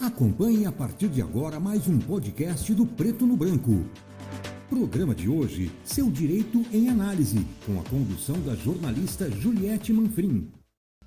Acompanhe a partir de agora mais um podcast do Preto no Branco. Programa de hoje, Seu Direito em Análise, com a condução da jornalista Juliette Manfrim.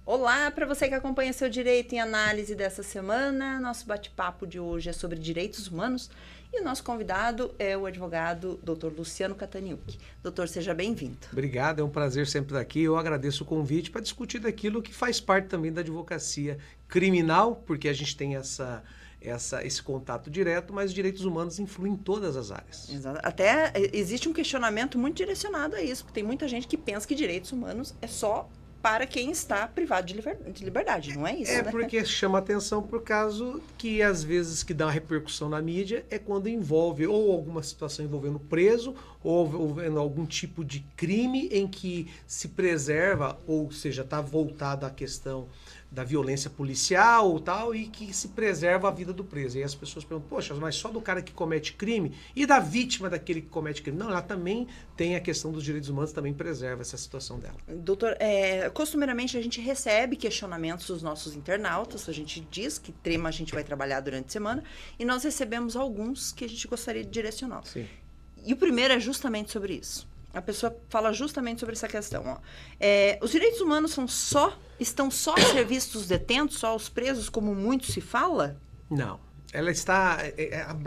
Olá, para você que acompanha Seu Direito em Análise dessa semana, nosso bate-papo de hoje é sobre direitos humanos e o nosso convidado é o advogado Dr. Luciano Cataniuk. Doutor, seja bem-vindo. Obrigado, é um prazer sempre estar aqui. Eu agradeço o convite para discutir daquilo que faz parte também da advocacia criminal, porque a gente tem esse contato direto, mas os direitos humanos influem em todas as áreas. Exato. Até existe um questionamento muito direcionado a isso, porque tem muita gente que pensa que direitos humanos é só para quem está privado de liberdade, não é isso, né? Porque chama atenção por caso que, às vezes, que dá uma repercussão na mídia é quando envolve ou alguma situação envolvendo preso ou envolvendo algum tipo de crime em que se preserva, ou seja, está voltado à questão da violência policial ou tal, e que se preserva a vida do preso. E as pessoas perguntam, poxa, mas só do cara que comete crime e da vítima daquele que comete crime? Não, ela também tem a questão dos direitos humanos, também preserva essa situação dela. Doutor, costumeiramente a gente recebe questionamentos dos nossos internautas, a gente diz que tema a gente vai trabalhar durante a semana, e nós recebemos alguns que a gente gostaria de direcionar. Sim. E o primeiro é justamente sobre isso. A pessoa fala justamente sobre essa questão. Ó. Os direitos humanos estão só a serviço dos detentos, só aos presos, como muito se fala? Não. Ela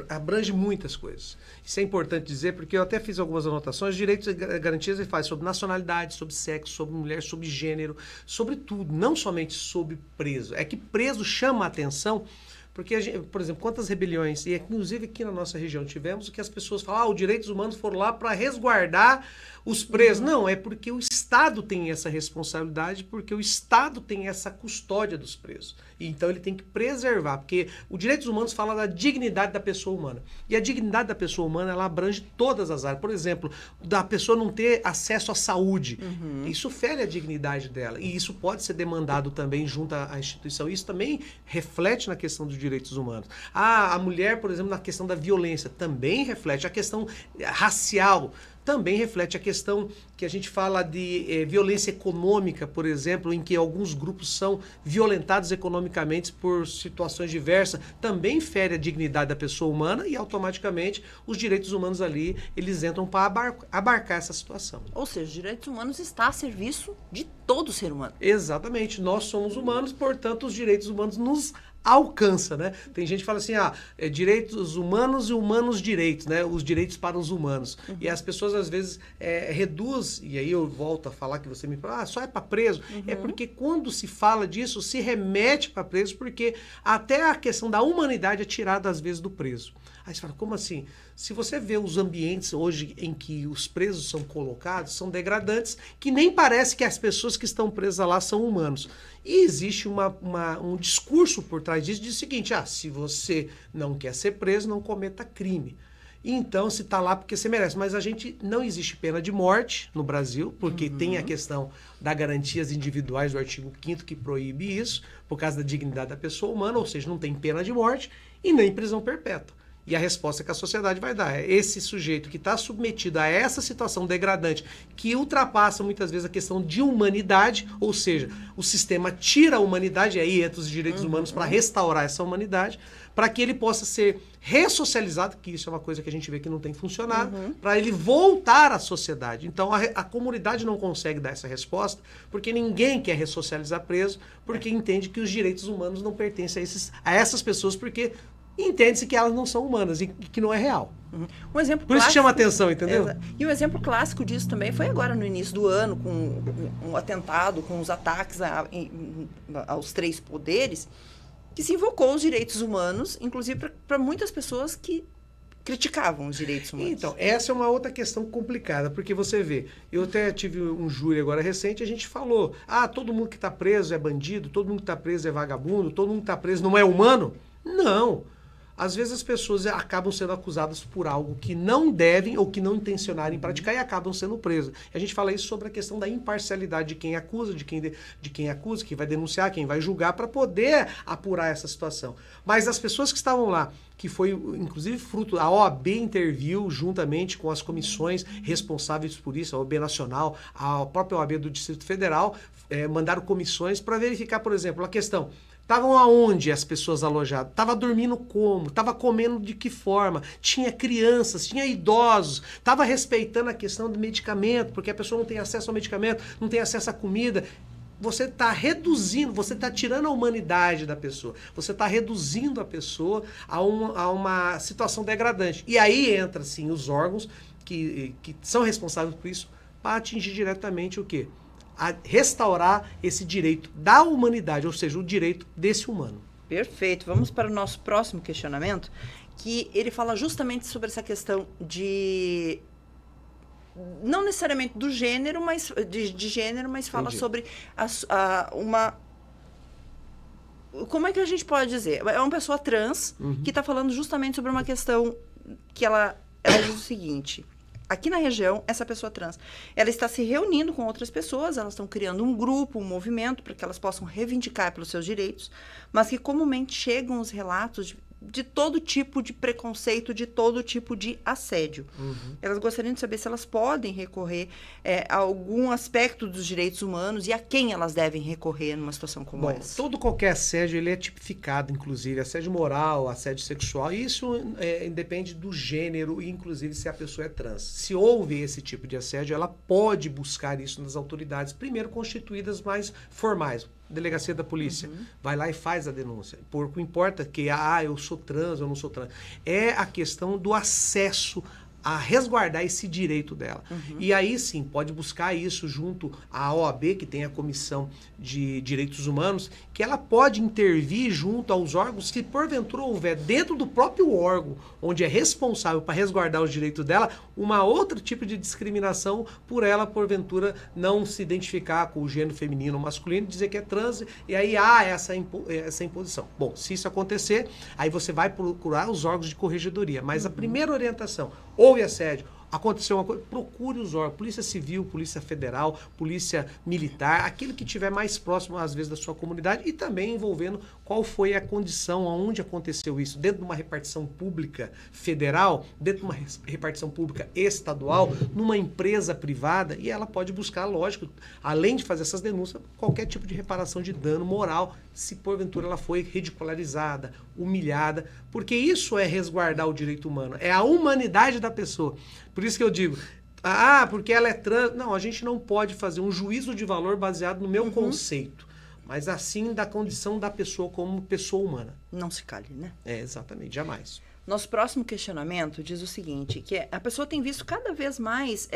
abrange muitas coisas. Isso é importante dizer, porque eu até fiz algumas anotações. Direitos e garantias ele faz sobre nacionalidade, sobre sexo, sobre mulher, sobre gênero, sobre tudo, não somente sobre preso. É que preso chama a atenção, porque, por exemplo, quantas rebeliões, e inclusive aqui na nossa região tivemos, que as pessoas falam, os direitos humanos foram lá para resguardar os presos. Não, é porque o Estado tem essa responsabilidade, porque o Estado tem essa custódia dos presos. E então ele tem que preservar, porque os direitos humanos fala da dignidade da pessoa humana. E a dignidade da pessoa humana, ela abrange todas as áreas. Por exemplo, da pessoa não ter acesso à saúde. Isso fere a dignidade dela. E isso pode ser demandado também junto à instituição. Isso também reflete na questão dos direitos humanos. A mulher, por exemplo, na questão da violência, também reflete. A questão racial também reflete. A questão que a gente fala de violência econômica, por exemplo, em que alguns grupos são violentados economicamente por situações diversas, também fere a dignidade da pessoa humana e automaticamente os direitos humanos ali, eles entram para abarcar essa situação. Ou seja, os direitos humanos estão a serviço de todo ser humano. Exatamente. Nós somos humanos, portanto, os direitos humanos nos alcança, né? Tem gente que fala assim, direitos humanos e humanos direitos, né? Os direitos para os humanos. E as pessoas, às vezes, reduzem, e aí eu volto a falar que você me fala, só é para preso. É porque quando se fala disso, se remete para preso, porque até a questão da humanidade é tirada, às vezes, do preso. Aí você fala, como assim? Se você vê os ambientes hoje em que os presos são colocados, são degradantes, que nem parece que as pessoas que estão presas lá são humanos. E existe um discurso por trás disso, diz o seguinte, se você não quer ser preso, não cometa crime. Então, se está lá porque você merece. Mas não existe pena de morte no Brasil, porque tem a questão das garantias individuais do artigo 5º que proíbe isso, por causa da dignidade da pessoa humana, ou seja, não tem pena de morte e nem prisão perpétua. E a resposta que a sociedade vai dar é esse sujeito que está submetido a essa situação degradante, que ultrapassa muitas vezes a questão de humanidade, ou seja, o sistema tira a humanidade, e aí entra os direitos humanos para restaurar essa humanidade, para que ele possa ser ressocializado, que isso é uma coisa que a gente vê que não tem funcionado, para ele voltar à sociedade. Então a comunidade não consegue dar essa resposta, porque ninguém quer ressocializar preso, porque entende que os direitos humanos não pertencem a essas pessoas, porque entende-se que elas não são humanas e que não é real. Um exemplo Por isso clássico, chama atenção, entendeu? E um exemplo clássico disso também foi agora no início do ano, com um atentado, com os ataques aos 3 poderes, que se invocou os direitos humanos, inclusive para muitas pessoas que criticavam os direitos humanos. Então, essa é uma outra questão complicada, porque você vê, eu até tive um júri agora recente, a gente falou, todo mundo que está preso é bandido, todo mundo que está preso é vagabundo, todo mundo que está preso não é humano? Não. Às vezes as pessoas acabam sendo acusadas por algo que não devem ou que não intencionarem praticar e acabam sendo presas. A gente fala isso sobre a questão da imparcialidade de quem acusa, de quem acusa, quem vai denunciar, quem vai julgar, para poder apurar essa situação. Mas as pessoas que estavam lá, que foi inclusive fruto, a OAB interviu juntamente com as comissões responsáveis por isso, a OAB Nacional, a própria OAB do Distrito Federal, mandaram comissões para verificar, por exemplo, a questão... Estavam aonde as pessoas alojadas? Estava dormindo como? Estava comendo de que forma? Tinha crianças, tinha idosos, estava respeitando a questão do medicamento, porque a pessoa não tem acesso ao medicamento, não tem acesso à comida. Você está reduzindo, você está tirando a humanidade da pessoa, você está reduzindo a pessoa a uma situação degradante. E aí entra, sim, os órgãos que são responsáveis por isso para atingir diretamente o quê? A restaurar esse direito da humanidade, ou seja, o direito desse humano. Perfeito. Vamos para o nosso próximo questionamento, que ele fala justamente sobre essa questão de... não necessariamente do gênero, mas de gênero, mas fala Entendi. sobre uma... Como é que a gente pode dizer? É uma pessoa trans que está falando justamente sobre uma questão que ela diz o seguinte... Aqui na região, essa pessoa trans, ela está se reunindo com outras pessoas, elas estão criando um grupo, um movimento, para que elas possam reivindicar pelos seus direitos, mas que comumente chegam os relatos de todo tipo de preconceito, de todo tipo de assédio. Elas gostariam de saber se elas podem recorrer a algum aspecto dos direitos humanos e a quem elas devem recorrer numa situação como essa. Qualquer assédio, ele é tipificado, inclusive, assédio moral, assédio sexual, e isso independe do gênero, e inclusive se a pessoa é trans. Se houve esse tipo de assédio, ela pode buscar isso nas autoridades, primeiro constituídas mais formais. Delegacia da polícia, vai lá e faz a denúncia. Porque importa que, eu sou trans, eu não sou trans. É a questão do acesso a resguardar esse direito dela. E aí sim, pode buscar isso junto à OAB, que tem a Comissão de Direitos Humanos, que ela pode intervir junto aos órgãos que porventura houver dentro do próprio órgão, onde é responsável para resguardar os direitos dela, uma outra tipo de discriminação por ela, porventura, não se identificar com o gênero feminino ou masculino, dizer que é trans, e aí há essa imposição. Bom, se isso acontecer, aí você vai procurar os órgãos de corregedoria. Mas a primeira orientação, houve assédio, aconteceu uma coisa, procure os órgãos, Polícia Civil, Polícia Federal, Polícia Militar, aquele que estiver mais próximo, às vezes, da sua comunidade, e também envolvendo qual foi a condição, onde aconteceu isso, dentro de uma repartição pública federal, dentro de uma repartição pública estadual, numa empresa privada, e ela pode buscar, lógico, além de fazer essas denúncias, qualquer tipo de reparação de dano moral, se porventura ela foi ridicularizada, humilhada, porque isso é resguardar o direito humano, é a humanidade da pessoa. Por isso que eu digo, porque ela é trans... Não, a gente não pode fazer um juízo de valor baseado no meu conceito, mas assim da condição da pessoa como pessoa humana. Não se cale, né? Exatamente, jamais. Nosso próximo questionamento diz o seguinte, que a pessoa tem visto cada vez mais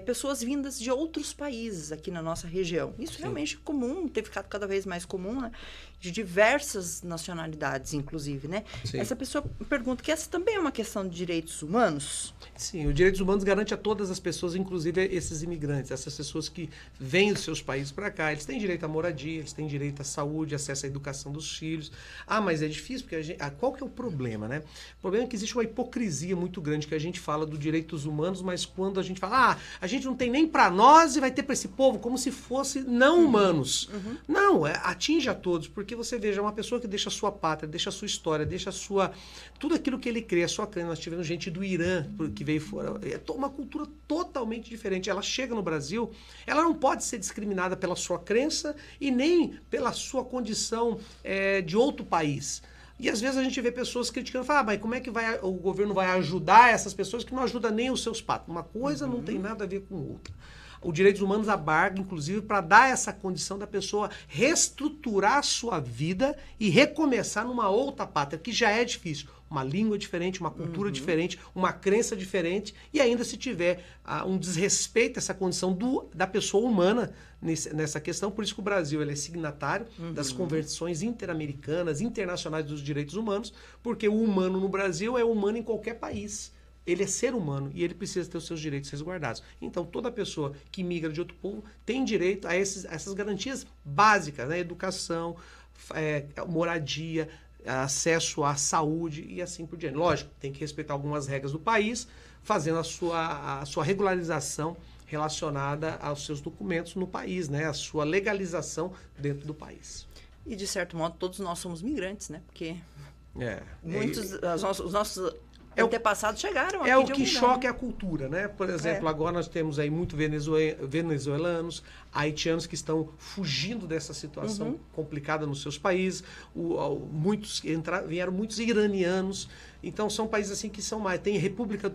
pessoas vindas de outros países aqui na nossa região. Isso realmente é comum, tem ficado cada vez mais comum, né? De diversas nacionalidades, inclusive, né? Sim. Essa pessoa pergunta que essa também é uma questão de direitos humanos? Sim, os direitos humanos garante a todas as pessoas, inclusive esses imigrantes, essas pessoas que vêm dos seus países para cá. Eles têm direito à moradia, eles têm direito à saúde, acesso à educação dos filhos. Mas é difícil, porque qual que é o problema, né? O problema é que existe uma hipocrisia muito grande, que a gente fala dos direitos humanos, mas quando a gente fala, a gente não tem nem para nós e vai ter para esse povo, como se fosse não humanos. Não, atinge a todos, porque você veja, uma pessoa que deixa a sua pátria, deixa a sua história, deixa a sua... tudo aquilo que ele crê, a sua crença. Nós tivemos gente do Irã que veio fora. É uma cultura totalmente diferente. Ela chega no Brasil, ela não pode ser discriminada pela sua crença e nem pela sua condição de outro país. E às vezes a gente vê pessoas criticando, mas como é que o governo vai ajudar essas pessoas que não ajuda nem os seus patos? Uma coisa não tem nada a ver com outra. Os direitos humanos abarca, inclusive, para dar essa condição da pessoa reestruturar a sua vida e recomeçar numa outra pátria, que já é difícil. Uma língua diferente, uma cultura diferente, uma crença diferente, e ainda se tiver um desrespeito a essa condição da pessoa humana nessa questão. Por isso que o Brasil ele é signatário das convenções interamericanas, internacionais dos direitos humanos, porque o humano no Brasil é humano em qualquer país. Ele é ser humano e ele precisa ter os seus direitos resguardados. Então, toda pessoa que migra de outro povo tem direito a essas garantias básicas, né? Educação, moradia, acesso à saúde e assim por diante. Lógico, tem que respeitar algumas regras do país, fazendo a sua regularização relacionada aos seus documentos no país, né? A sua legalização dentro do país. E, de certo modo, todos nós somos migrantes, né? Porque muitos, antepassados chegaram aqui É o de que algum lugar, choca né? é a cultura, né? Por exemplo, agora nós temos aí muito venezuelanos, haitianos que estão fugindo dessa situação complicada nos seus países. Vieram muitos iranianos. Então, são países assim que são mais... Tem República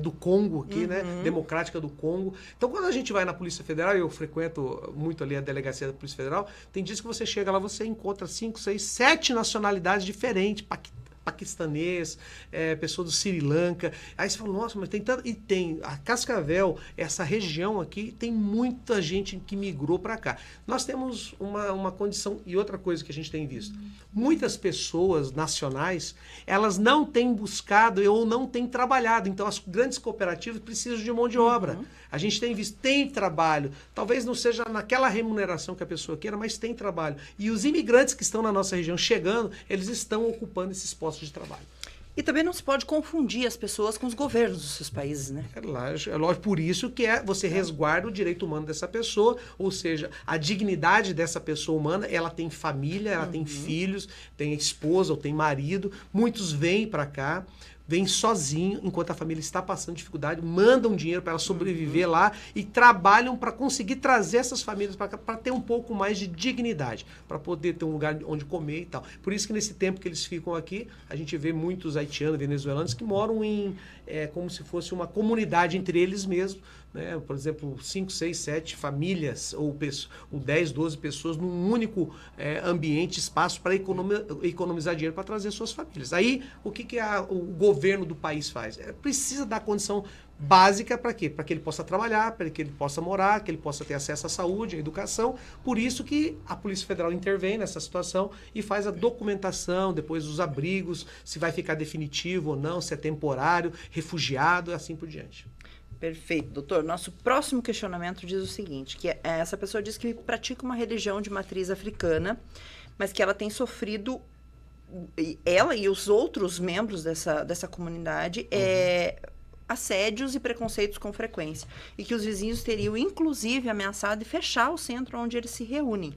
do Congo aqui, né? Democrática do Congo. Então, quando a gente vai na Polícia Federal, eu frequento muito ali a delegacia da Polícia Federal, tem dias que você chega lá, você encontra 5, 6, 7 nacionalidades diferentes, paquistanês, pessoa do Sri Lanka. Aí você fala, nossa, mas tem tanto... E tem. A Cascavel, essa região aqui, tem muita gente que migrou para cá. Nós temos uma condição... E outra coisa que a gente tem visto. Muitas pessoas nacionais, elas não têm buscado ou não têm trabalhado. Então, as grandes cooperativas precisam de mão de obra. A gente tem visto, tem trabalho. Talvez não seja naquela remuneração que a pessoa queira, mas tem trabalho. E os imigrantes que estão na nossa região chegando, eles estão ocupando esses postos de trabalho. E também não se pode confundir as pessoas com os governos dos seus países, né? É lógico, por isso que você resguarda o direito humano dessa pessoa, ou seja, a dignidade dessa pessoa humana, ela tem família, ela tem filhos, tem esposa ou tem marido, muitos vêm para cá, vêm sozinho, enquanto a família está passando dificuldade, mandam dinheiro para ela sobreviver lá e trabalham para conseguir trazer essas famílias para cá, para ter um pouco mais de dignidade, para poder ter um lugar onde comer e tal. Por isso que nesse tempo que eles ficam aqui, a gente vê muitos haitianos, venezuelanos que moram como se fosse uma comunidade entre eles mesmos, né? Por exemplo, 5, 6, 7 famílias ou 10, 12 pessoas num único ambiente, espaço para economizar dinheiro para trazer suas famílias. Aí, o que o governo do país faz? Precisa dar condição básica para quê? Para que ele possa trabalhar, para que ele possa morar, que ele possa ter acesso à saúde, à educação. Por isso que a Polícia Federal intervém nessa situação e faz a documentação, depois os abrigos, se vai ficar definitivo ou não, se é temporário, refugiado, assim por diante. Perfeito, doutor. Nosso próximo questionamento diz o seguinte, que essa pessoa diz que pratica uma religião de matriz africana, mas que ela tem sofrido, ela e os outros membros dessa comunidade, assédios e preconceitos com frequência. E que os vizinhos teriam, inclusive, ameaçado de fechar o centro onde eles se reúnem.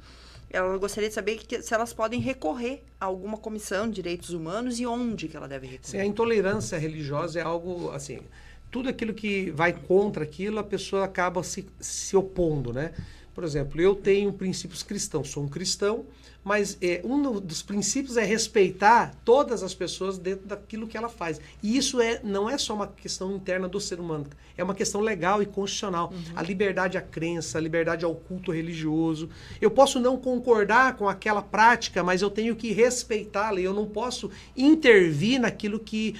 Ela gostaria de saber se elas podem recorrer a alguma comissão de direitos humanos e onde que ela deve recorrer. Sim, a intolerância religiosa é algo, assim... Tudo aquilo que vai contra aquilo, a pessoa acaba se opondo, né? Por exemplo, eu tenho princípios cristãos, sou um cristão, mas um dos princípios é respeitar todas as pessoas dentro daquilo que ela faz. E isso não é só uma questão interna do ser humano, é uma questão legal e constitucional. A liberdade à crença, a liberdade ao culto religioso. Eu posso não concordar com aquela prática, mas eu tenho que respeitá-la e eu não posso intervir naquilo que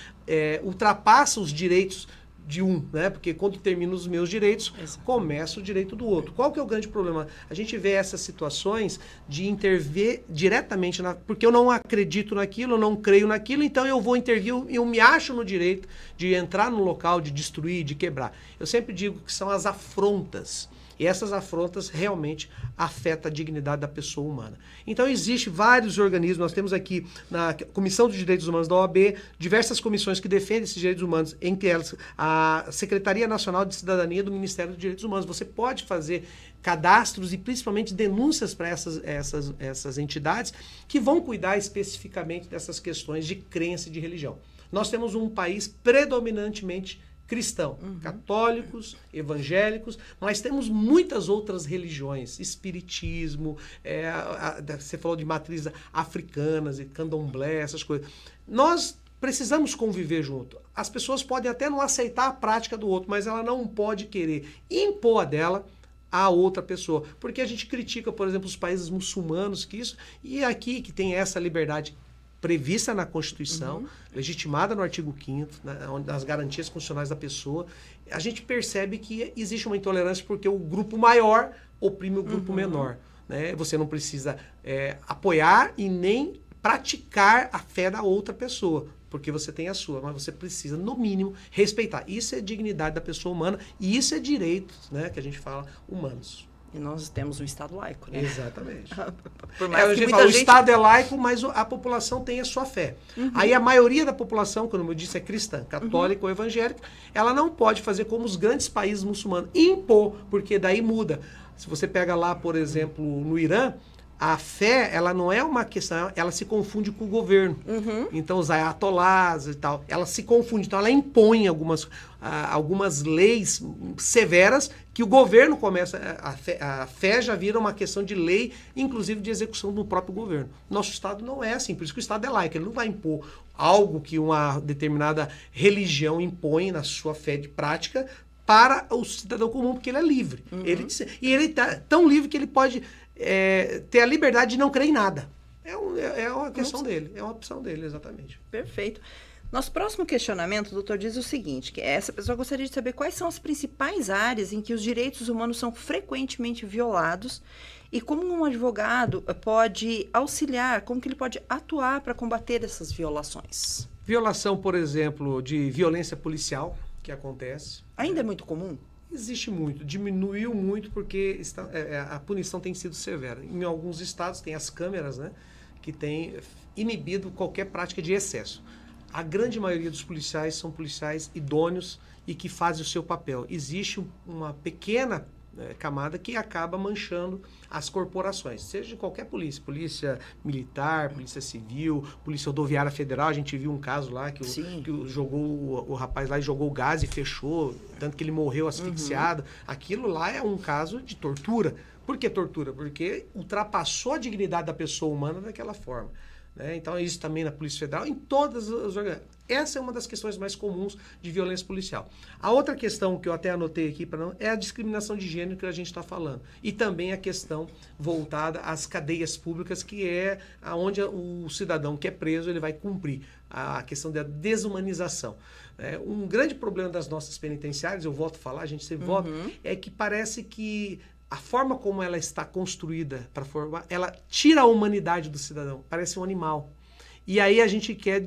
ultrapassa os direitos de um, né? Porque quando termino os meus direitos, começa o direito do outro. Qual que é o grande problema? A gente vê essas situações de intervir diretamente, porque eu não acredito naquilo, eu não creio naquilo, então eu vou intervir, eu me acho no direito de entrar no local, de destruir, de quebrar. Eu sempre digo que são as afrontas. E essas afrontas realmente afetam a dignidade da pessoa humana. Então, existem vários organismos. Nós temos aqui na Comissão dos Direitos Humanos da OAB diversas comissões que defendem esses direitos humanos, entre elas a Secretaria Nacional de Cidadania do Ministério dos Direitos Humanos. Você pode fazer cadastros e principalmente denúncias para essas entidades que vão cuidar especificamente dessas questões de crença e de religião. Nós temos um país predominantemente cristão, católicos, evangélicos, mas temos muitas outras religiões, espiritismo, você falou de matrizes africanas e candomblé, essas coisas. Nós precisamos conviver junto. As pessoas podem até não aceitar a prática do outro, mas ela não pode querer impor a dela a outra pessoa. Porque a gente critica, por exemplo, os países muçulmanos, e aqui que tem essa liberdade prevista na Constituição, legitimada no artigo 5º, nas garantias constitucionais da pessoa, a gente percebe que existe uma intolerância porque o grupo maior oprime o grupo menor. Né? Você não precisa apoiar e nem praticar a fé da outra pessoa, porque você tem a sua, mas você precisa, no mínimo, respeitar. Isso é dignidade da pessoa humana e isso é direitos, né, que a gente fala, humanos. E nós temos um Estado laico, né? Exatamente. Por mais que a gente muita fala, gente... o Estado é laico, mas a população tem a sua fé. Aí a maioria da população, como eu disse, é cristã, católica ou evangélica, ela não pode fazer como os grandes países muçulmanos, impor, porque daí muda. Se você pega lá, por exemplo, no Irã, a fé, ela não é uma questão, ela se confunde com o governo. Então, os ayatolás e tal, ela se confunde. Então, ela impõe algumas leis severas que o governo começa... A fé já vira uma questão de lei, inclusive de execução do próprio governo. Nosso Estado não é assim, por isso que o Estado é laico. Ele não vai impor algo que uma determinada religião impõe na sua fé de prática para o cidadão comum, porque ele é livre. E ele está tão livre que ele pode ter a liberdade de não crer em nada. É uma questão dele, é uma opção dele, exatamente. Perfeito. Nosso próximo questionamento, doutor, diz o seguinte, que essa pessoa gostaria de saber quais são as principais áreas em que os direitos humanos são frequentemente violados e como um advogado pode auxiliar, como que ele pode atuar para combater essas violações. Violação, por exemplo, de violência policial, que acontece. Ainda é muito comum? Existe muito, diminuiu muito porque a punição tem sido severa. Em alguns estados tem as câmeras, né, que têm inibido qualquer prática de excesso. A grande maioria dos policiais são policiais idôneos e que fazem o seu papel. Existe uma pequena camada que acaba manchando as corporações, seja de qualquer polícia, polícia militar, polícia civil, polícia rodoviária federal. A gente viu um caso lá que o rapaz lá jogou gás e fechou, tanto que ele morreu asfixiado. Aquilo lá é um caso de tortura. Por que tortura? Porque ultrapassou a dignidade da pessoa humana daquela forma. Então, isso também na Polícia Federal, em todas as organizações. Essa é uma das questões mais comuns de violência policial. A outra questão que eu até anotei aqui é a discriminação de gênero que a gente está falando. E também a questão voltada às cadeias públicas, que é onde o cidadão que é preso ele vai cumprir a questão da desumanização. Um grande problema das nossas penitenciárias, eu volto a falar, a gente sempre volta, é que parece que a forma como ela está construída para formar, ela tira a humanidade do cidadão, parece um animal. E aí a gente quer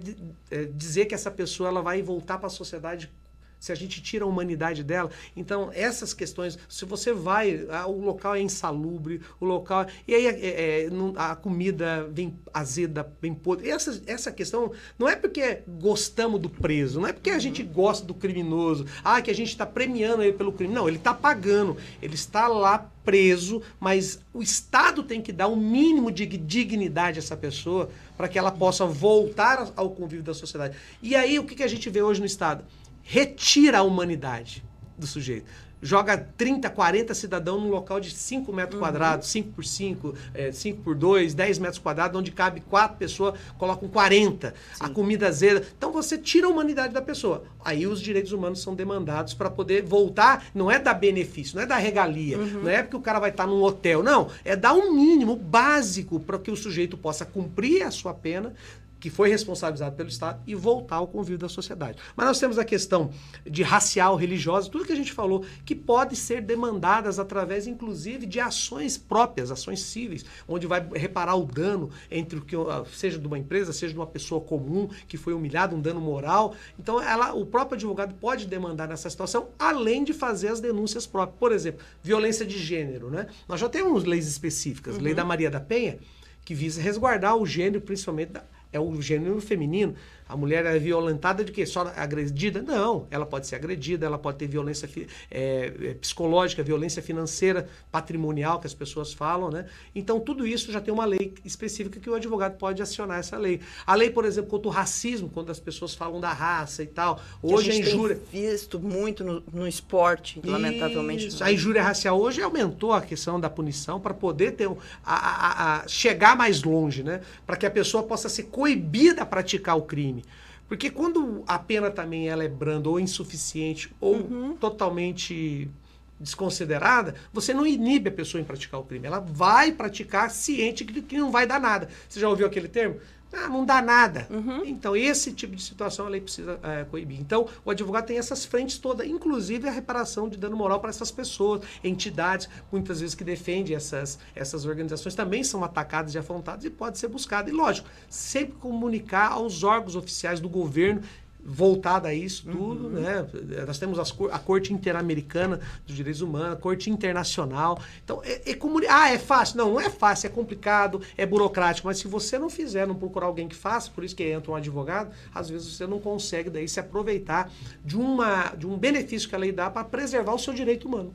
dizer que essa pessoa ela vai voltar para a sociedade se a gente tira a humanidade dela. Então, essas questões, se você vai, o local é insalubre, o local... E aí a comida vem azeda, vem podre. Essa questão não é porque gostamos do preso, não é porque a gente gosta do criminoso, que a gente está premiando ele pelo crime. Não, ele está pagando, ele está lá preso, mas o Estado tem que dar um mínimo de dignidade a essa pessoa para que ela possa voltar ao convívio da sociedade. E aí, o que a gente vê hoje no Estado? Retira a humanidade do sujeito. Joga 30, 40 cidadãos num local de 5 metros quadrados, 5 por 5, 5 por 2, 10 metros quadrados, onde cabe 4 pessoas, colocam 40. Sim. A comida azeda. Então você tira a humanidade da pessoa. Aí os direitos humanos são demandados para poder voltar, não é dar benefício, não é dar regalia, não é porque o cara vai estar num hotel, não. É dar um mínimo básico para que o sujeito possa cumprir a sua pena, que foi responsabilizado pelo Estado, e voltar ao convívio da sociedade. Mas nós temos a questão de racial, religiosa, tudo que a gente falou, que pode ser demandadas através, inclusive, de ações próprias, ações cíveis, onde vai reparar o dano entre o que seja de uma empresa, seja de uma pessoa comum que foi humilhada, um dano moral. Então, o próprio advogado pode demandar nessa situação, além de fazer as denúncias próprias. Por exemplo, violência de gênero, né? Nós já temos leis específicas, Lei da Maria da Penha, que visa resguardar o gênero, principalmente é o gênero feminino. A mulher é violentada de quê? Só agredida? Não, ela pode ser agredida, ela pode ter violência psicológica, violência financeira, patrimonial, que as pessoas falam, né? Então, tudo isso já tem uma lei específica que o advogado pode acionar essa lei. A lei, por exemplo, contra o racismo, quando as pessoas falam da raça e tal. Hoje a injúria... tem visto muito no esporte, lamentavelmente. Isso. A injúria racial hoje aumentou a questão da punição para poder ter chegar mais longe, né? Para que a pessoa possa ser coibida a praticar o crime. Porque quando a pena também ela é branda ou insuficiente ou totalmente desconsiderada, você não inibe a pessoa em praticar o crime. Ela vai praticar ciente que não vai dar nada. Você já ouviu aquele termo? Não dá nada. Então, esse tipo de situação a lei precisa coibir. Então, o advogado tem essas frentes todas, inclusive a reparação de dano moral para essas pessoas, entidades, muitas vezes que defendem essas organizações, também são atacadas e afrontadas e pode ser buscado. E, lógico, sempre comunicar aos órgãos oficiais do governo voltada a isso tudo, né? Nós temos a Corte Interamericana dos Direitos Humanos, a Corte Internacional. Então, é fácil? Não é fácil, é complicado, é burocrático, mas se você não fizer, não procurar alguém que faça, por isso que entra um advogado, às vezes você não consegue daí se aproveitar de um benefício que a lei dá para preservar o seu direito humano.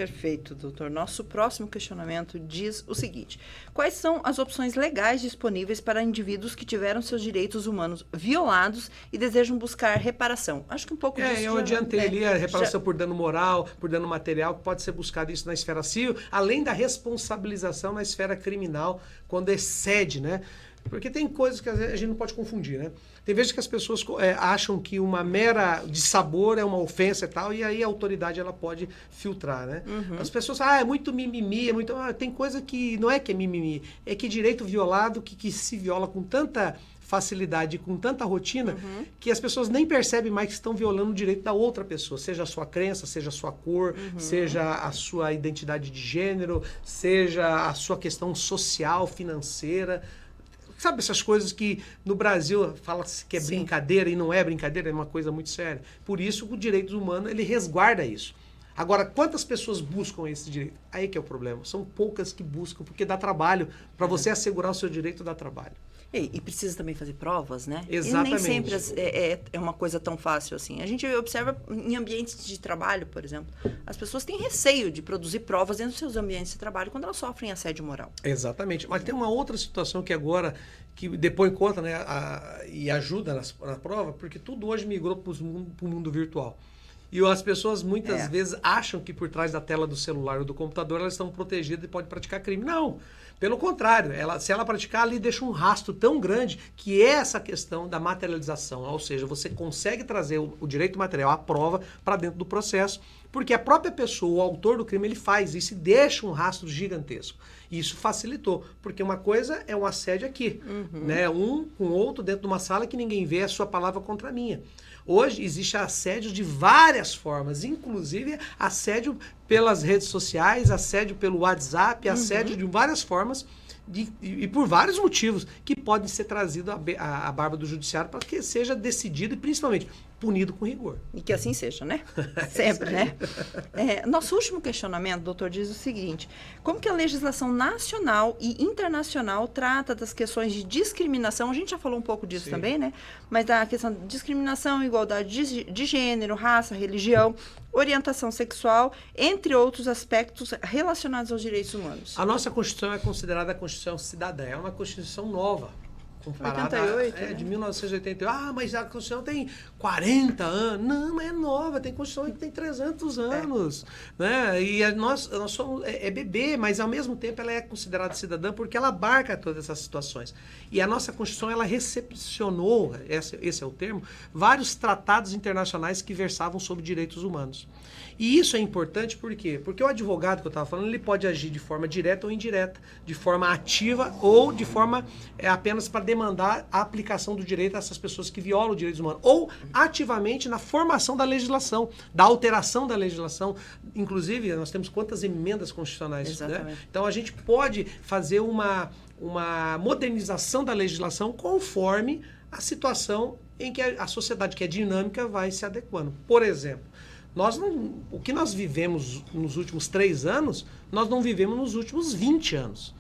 Perfeito, doutor. Nosso próximo questionamento diz o seguinte: quais são as opções legais disponíveis para indivíduos que tiveram seus direitos humanos violados e desejam buscar reparação? Acho que um pouco disso eu adiantei ali a reparação por dano moral, por dano material, que pode ser buscado isso na esfera civil, além da responsabilização na esfera criminal, quando excede, né? Porque tem coisas que a gente não pode confundir, né? Tem vezes que as pessoas acham que uma mera dissabor é uma ofensa e tal, e aí a autoridade ela pode filtrar, né? As pessoas falam, é muito mimimi, é muito... tem coisa que não é que é mimimi, é que direito violado que se viola com tanta facilidade, com tanta rotina, que as pessoas nem percebem mais que estão violando o direito da outra pessoa, seja a sua crença, seja a sua cor, seja a sua identidade de gênero, seja a sua questão social, financeira. Sabe essas coisas que no Brasil fala-se que é brincadeira e não é brincadeira, é uma coisa muito séria. Por isso o direito humano ele resguarda isso. Agora, quantas pessoas buscam esse direito? Aí que é o problema. São poucas que buscam, porque dá trabalho. Para você assegurar o seu direito, dá trabalho. E precisa também fazer provas, né? Exatamente. E nem sempre é uma coisa tão fácil assim. A gente observa em ambientes de trabalho, por exemplo, as pessoas têm receio de produzir provas dentro dos seus ambientes de trabalho quando elas sofrem assédio moral. Exatamente. Mas tem uma outra situação que agora, que depõe conta, né, e ajuda na prova, porque tudo hoje migrou para o mundo virtual. E as pessoas muitas vezes acham que por trás da tela do celular ou do computador elas estão protegidas e podem praticar crime. Não. Pelo contrário, se ela praticar ali, deixa um rastro tão grande que é essa questão da materialização. Ou seja, você consegue trazer o direito material, a prova, para dentro do processo, porque a própria pessoa, o autor do crime, ele faz isso e deixa um rastro gigantesco. E isso facilitou, porque uma coisa é um assédio aqui, né? Um com o outro dentro de uma sala que ninguém vê a sua palavra contra a minha. Hoje existe assédio de várias formas, inclusive assédio pelas redes sociais, assédio pelo WhatsApp, assédio de várias formas e por vários motivos que podem ser trazidos à barba do judiciário para que seja decidido e principalmente punido com rigor. E que assim seja, né? Sempre, né? Nosso último questionamento, doutor, diz o seguinte: como que a legislação nacional e internacional trata das questões de discriminação? A gente já falou um pouco disso também, né? Mas da questão de discriminação, igualdade de gênero, raça, religião, orientação sexual, entre outros aspectos relacionados aos direitos humanos. A nossa Constituição é considerada a Constituição cidadã, é uma Constituição nova. Comparada 88, né? De 1988. Mas a Constituição tem 40 anos. Não, é nova. Tem Constituição que tem 300 anos. Né? E nós somos bebê, mas ao mesmo tempo ela é considerada cidadã porque ela abarca todas essas situações. E a nossa Constituição, ela recepcionou, esse é o termo, vários tratados internacionais que versavam sobre direitos humanos. E isso é importante por quê? Porque o advogado que eu estava falando, ele pode agir de forma direta ou indireta, de forma ativa ou de forma apenas para demandar a aplicação do direito a essas pessoas que violam os direitos humanos, ou ativamente na formação da legislação, da alteração da legislação. Inclusive, nós temos quantas emendas constitucionais? Exatamente. Né? Então, a gente pode fazer uma modernização da legislação conforme a situação em que a sociedade, que é dinâmica, vai se adequando. Por exemplo, o que nós vivemos nos últimos 3 anos, nós não vivemos nos últimos 20 anos.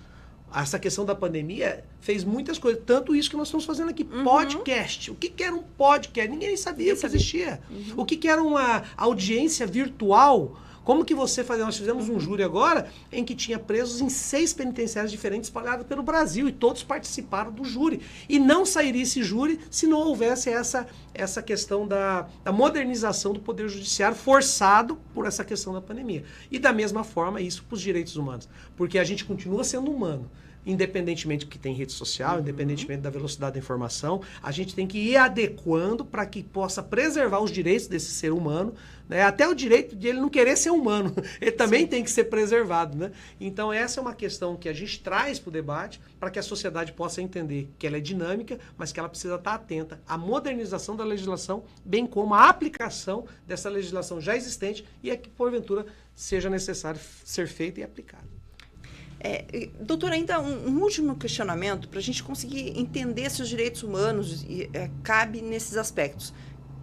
Essa questão da pandemia fez muitas coisas. Tanto isso que nós estamos fazendo aqui. Podcast. O que era um podcast? Ninguém sabia que existia. O que era uma audiência virtual? Como que você fazia? Nós fizemos um júri agora em que tinha presos em 6 penitenciários diferentes espalhados pelo Brasil e todos participaram do júri. E não sairia esse júri se não houvesse essa questão da modernização do Poder Judiciário forçado por essa questão da pandemia. E da mesma forma, isso para os direitos humanos. Porque a gente continua sendo humano. Independentemente do que tem rede social, independentemente da velocidade da informação, a gente tem que ir adequando para que possa preservar os direitos desse ser humano, né? Até o direito de ele não querer ser humano, ele também tem que ser preservado, né? Então essa é uma questão que a gente traz para o debate para que a sociedade possa entender que ela é dinâmica, mas que ela precisa estar atenta à modernização da legislação, bem como à aplicação dessa legislação já existente e a que porventura seja necessário ser feita e aplicada. Doutor, ainda um último questionamento para a gente conseguir entender se os direitos humanos cabem nesses aspectos.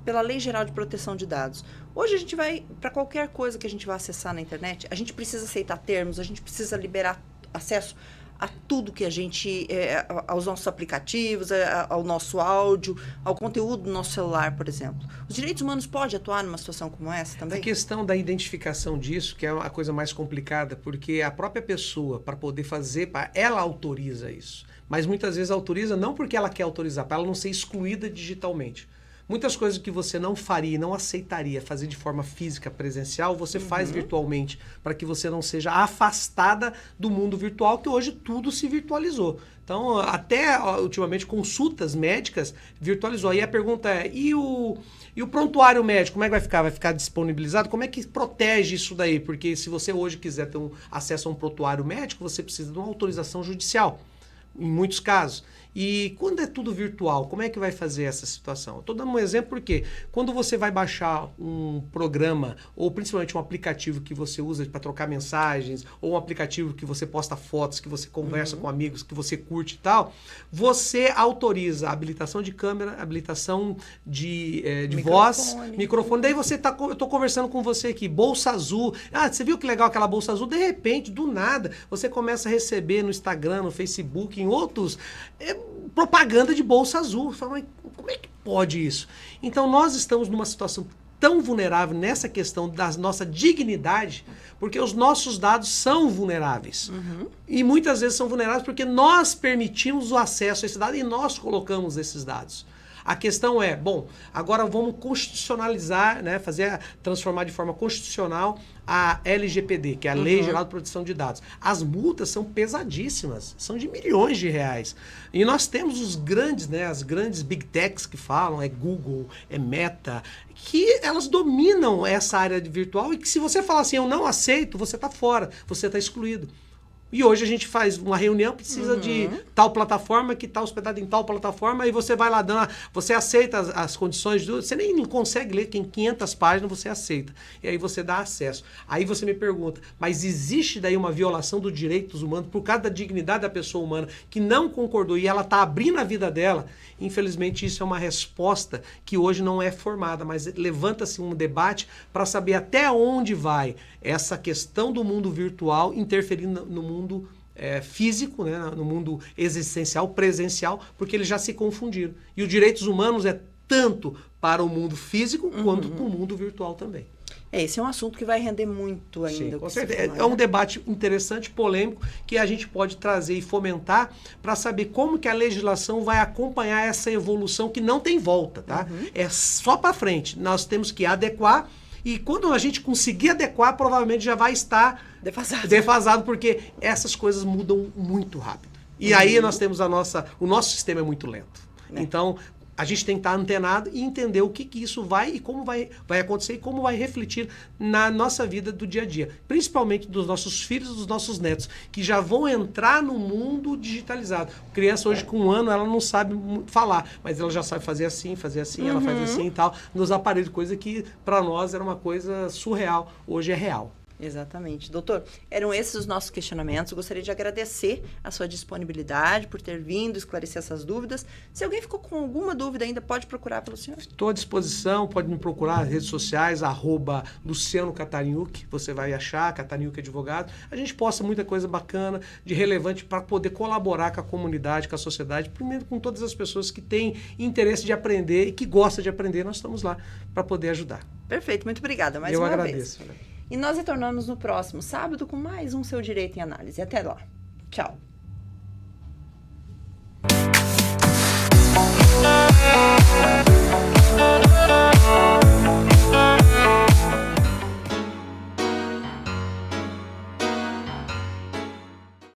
Pela Lei Geral de Proteção de Dados. Hoje a gente vai, para qualquer coisa que a gente vai acessar na internet, a gente precisa aceitar termos, a gente precisa liberar acesso a tudo que a gente, aos nossos aplicativos, ao nosso áudio, ao conteúdo do nosso celular, por exemplo. Os direitos humanos podem atuar numa situação como essa também? A questão da identificação disso, que é a coisa mais complicada, porque a própria pessoa, para poder fazer, ela autoriza isso. Mas muitas vezes autoriza não porque ela quer autorizar, para ela não ser excluída digitalmente. Muitas coisas que você não faria, não aceitaria fazer de forma física, presencial, você faz virtualmente, para que você não seja afastada do mundo virtual, que hoje tudo se virtualizou. Então, até ultimamente, consultas médicas virtualizou. Aí a pergunta é, e o prontuário médico, como é que vai ficar? Vai ficar disponibilizado? Como é que protege isso daí? Porque se você hoje quiser ter acesso a um prontuário médico, você precisa de uma autorização judicial, em muitos casos. E quando é tudo virtual, como é que vai fazer essa situação? Estou dando um exemplo porque quando você vai baixar um programa, ou principalmente um aplicativo que você usa para trocar mensagens, ou um aplicativo que você posta fotos, que você conversa com amigos, que você curte e tal, você autoriza a habilitação de câmera, habilitação de voz, microfone. Daí eu estou conversando com você aqui, bolsa azul. Ah, você viu que legal aquela bolsa azul? De repente, do nada, você começa a receber no Instagram, no Facebook, em outros... propaganda de bolsa azul. Fala, mas como é que pode isso? Então nós estamos numa situação tão vulnerável nessa questão da nossa dignidade, porque os nossos dados são vulneráveis. E muitas vezes são vulneráveis porque nós permitimos o acesso a esse dado e nós colocamos esses dados. A questão é, bom, agora vamos constitucionalizar, né, transformar de forma constitucional a LGPD, que é a Lei Geral de Proteção de Dados. As multas são pesadíssimas, são de milhões de reais. E nós temos os grandes, né, as grandes big techs que falam, é Google, é Meta, que elas dominam essa área de virtual e que se você falar assim, eu não aceito, você está fora, você está excluído. E hoje a gente faz uma reunião, precisa de tal plataforma que está hospedada em tal plataforma e você vai lá dando, você aceita as condições, você nem consegue ler, tem 500 páginas, você aceita. E aí você dá acesso. Aí você me pergunta, mas existe daí uma violação dos direitos humanos por causa da dignidade da pessoa humana que não concordou e ela está abrindo a vida dela? Infelizmente isso é uma resposta que hoje não é formada, mas levanta-se um debate para saber até onde vai essa questão do mundo virtual interferindo no mundo físico, né, no mundo existencial, presencial, porque eles já se confundiram. E os direitos humanos é tanto para o mundo físico quanto para o mundo virtual também. Esse é um assunto que vai render muito ainda. Sim, com certeza. É um debate interessante, polêmico, que a gente pode trazer e fomentar para saber como que a legislação vai acompanhar essa evolução que não tem volta, tá? É só para frente. Nós temos que adequar e quando a gente conseguir adequar, provavelmente já vai estar defasado porque essas coisas mudam muito rápido. E aí nós temos o nosso sistema é muito lento. Então, a gente tem que estar antenado e entender o que isso vai e como vai acontecer e como vai refletir na nossa vida do dia a dia. Principalmente dos nossos filhos e dos nossos netos, que já vão entrar no mundo digitalizado. A criança hoje com 1 ano, ela não sabe falar, mas ela já sabe fazer assim, ela faz assim e tal, nos aparelhos, coisa que para nós era uma coisa surreal, hoje é real. Exatamente. Doutor, eram esses os nossos questionamentos. Eu gostaria de agradecer a sua disponibilidade por ter vindo esclarecer essas dúvidas. Se alguém ficou com alguma dúvida ainda, pode procurar pelo senhor. Estou à disposição, pode me procurar nas redes sociais, @Luciano Catarinucci, você vai achar, Catarinucci Advogado. A gente posta muita coisa bacana, de relevante para poder colaborar com a comunidade, com a sociedade, primeiro com todas as pessoas que têm interesse de aprender e que gostam de aprender, nós estamos lá para poder ajudar. Perfeito, muito obrigada mais uma vez. Eu agradeço. E nós retornamos no próximo sábado com mais um Seu Direito em Análise. Até lá. Tchau.